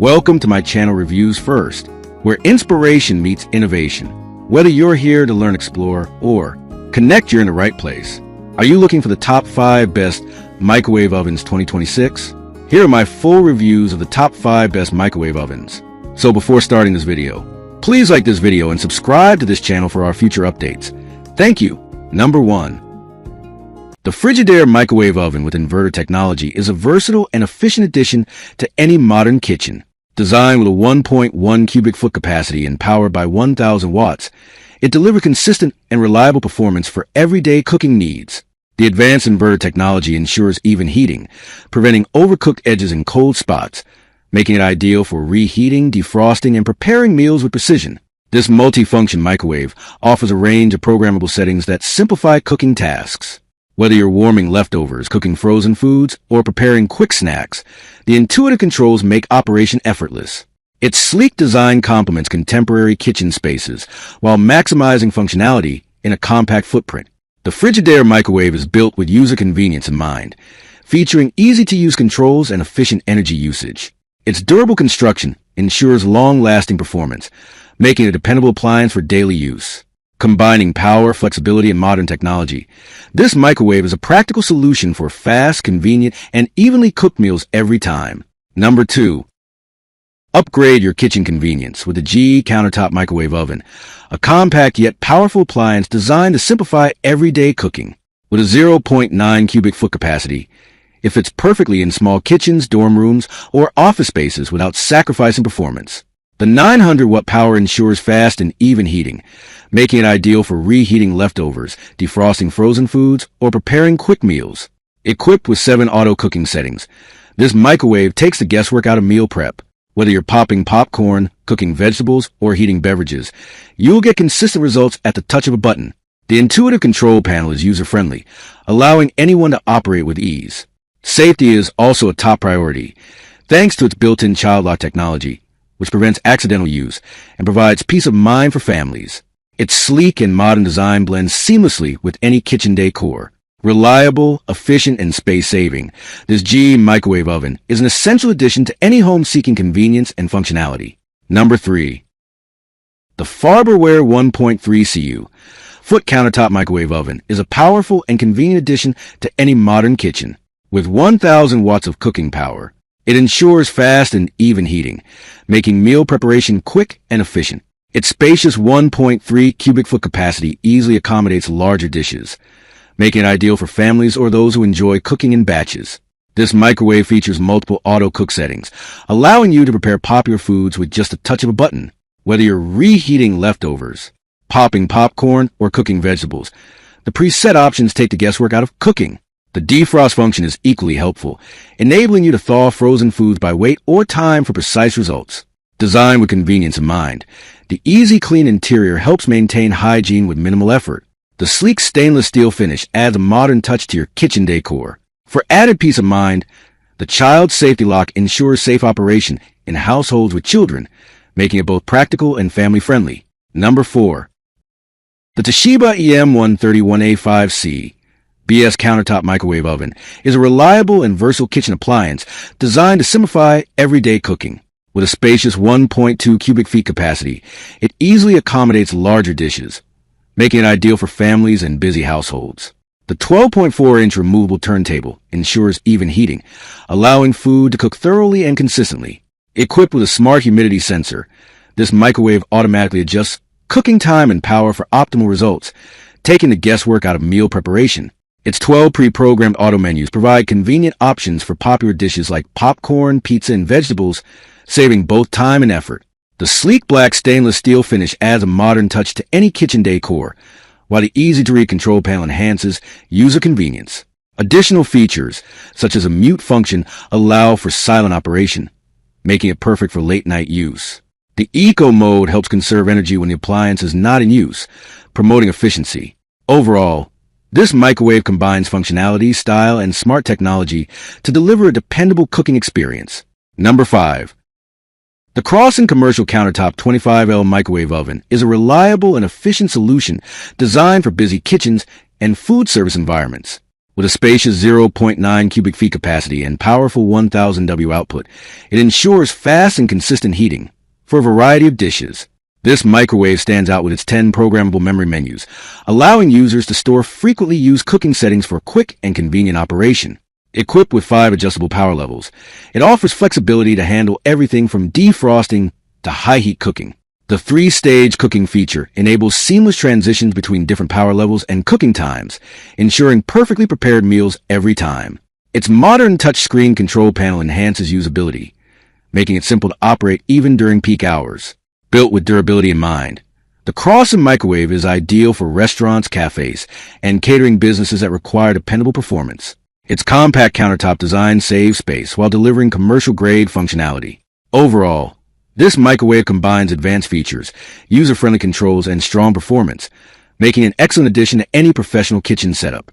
Welcome to my channel Reviews First, where inspiration meets innovation. Whether you're here to learn, explore, or connect, you're in the right place. Are you looking for the top 5 best microwave ovens 2026? Here are my full reviews of the top 5 best microwave ovens. So before starting this video, please like this video and subscribe to this channel for our future updates. Thank you. Number 1. The Frigidaire microwave oven with inverter technology is a versatile and efficient addition to any modern kitchen. Designed with a 1.1 cubic foot capacity and powered by 1,000 watts, it delivers consistent and reliable performance for everyday cooking needs. The advanced inverter technology ensures even heating, preventing overcooked edges and cold spots, making it ideal for reheating, defrosting, and preparing meals with precision. This multi-function microwave offers a range of programmable settings that simplify cooking tasks. Whether you're warming leftovers, cooking frozen foods, or preparing quick snacks, the intuitive controls make operation effortless. Its sleek design complements contemporary kitchen spaces while maximizing functionality in a compact footprint. The Frigidaire microwave is built with user convenience in mind, featuring easy-to-use controls and efficient energy usage. Its durable construction ensures long-lasting performance, making it a dependable appliance for daily use. Combining power, flexibility, and modern technology, this microwave is a practical solution for fast, convenient, and evenly cooked meals every time. Number 2. Upgrade your kitchen convenience with the Countertop microwave oven, a compact yet powerful appliance designed to simplify everyday cooking. With a 0.9 cubic foot capacity, it fits perfectly in small kitchens, dorm rooms, or office spaces without sacrificing performance. The 900-watt power ensures fast and even heating, making it ideal for reheating leftovers, defrosting frozen foods, or preparing quick meals. Equipped with 7 auto cooking settings, this microwave takes the guesswork out of meal prep. Whether you're popping popcorn, cooking vegetables, or heating beverages, you'll get consistent results at the touch of a button. The intuitive control panel is user-friendly, allowing anyone to operate with ease. Safety is also a top priority, thanks to its built-in child lock technology, which prevents accidental use and provides peace of mind for families. Its sleek and modern design blends seamlessly with any kitchen decor. Reliable, efficient, and space-saving, this microwave oven is an essential addition to any home seeking convenience and functionality. Number 3. The Farberware 1.3 cu foot countertop microwave oven is a powerful and convenient addition to any modern kitchen. With 1,000 watts of cooking power, it ensures fast and even heating, making meal preparation quick and efficient. Its spacious 1.3 cubic foot capacity easily accommodates larger dishes, making it ideal for families or those who enjoy cooking in batches. This microwave features multiple auto cook settings, allowing you to prepare popular foods with just a touch of a button. Whether you're reheating leftovers, popping popcorn, or cooking vegetables, the preset options take the guesswork out of cooking. The defrost function is equally helpful, enabling you to thaw frozen foods by weight or time for precise results. Designed with convenience in mind, the easy clean interior helps maintain hygiene with minimal effort. The sleek stainless steel finish adds a modern touch to your kitchen decor. For added peace of mind, the child safety lock ensures safe operation in households with children, making it both practical and family-friendly. Number 4. The TOSHIBA EM131A5C BS countertop microwave oven is a reliable and versatile kitchen appliance designed to simplify everyday cooking. With a spacious 1.2 cubic feet capacity, it easily accommodates larger dishes, making it ideal for families and busy households. The 12.4-inch removable turntable ensures even heating, allowing food to cook thoroughly and consistently. Equipped with a smart humidity sensor, this microwave automatically adjusts cooking time and power for optimal results, taking the guesswork out of meal preparation. Its 12 pre-programmed auto menus provide convenient options for popular dishes like popcorn, pizza, and vegetables, saving both time and effort. The sleek black stainless steel finish adds a modern touch to any kitchen decor, while the easy-to-read control panel enhances user convenience. Additional features, such as a mute function, allow for silent operation, making it perfect for late-night use. The Eco mode helps conserve energy when the appliance is not in use, promoting efficiency. Overall, this microwave combines functionality, style, and smart technology to deliver a dependable cooking experience. Number 5. The Crosson Commercial Countertop 25L microwave oven is a reliable and efficient solution designed for busy kitchens and food service environments. With a spacious 0.9 cubic feet capacity and powerful 1000 W output, it ensures fast and consistent heating for a variety of dishes. This microwave stands out with its 10 programmable memory menus, allowing users to store frequently used cooking settings for quick and convenient operation. Equipped with 5 adjustable power levels, it offers flexibility to handle everything from defrosting to high-heat cooking. The 3-stage cooking feature enables seamless transitions between different power levels and cooking times, ensuring perfectly prepared meals every time. Its modern touchscreen control panel enhances usability, making it simple to operate even during peak hours. Built with durability in mind, the Crosson microwave is ideal for restaurants, cafes, and catering businesses that require dependable performance. Its compact countertop design saves space while delivering commercial-grade functionality. Overall, this microwave combines advanced features, user-friendly controls, and strong performance, making it an excellent addition to any professional kitchen setup.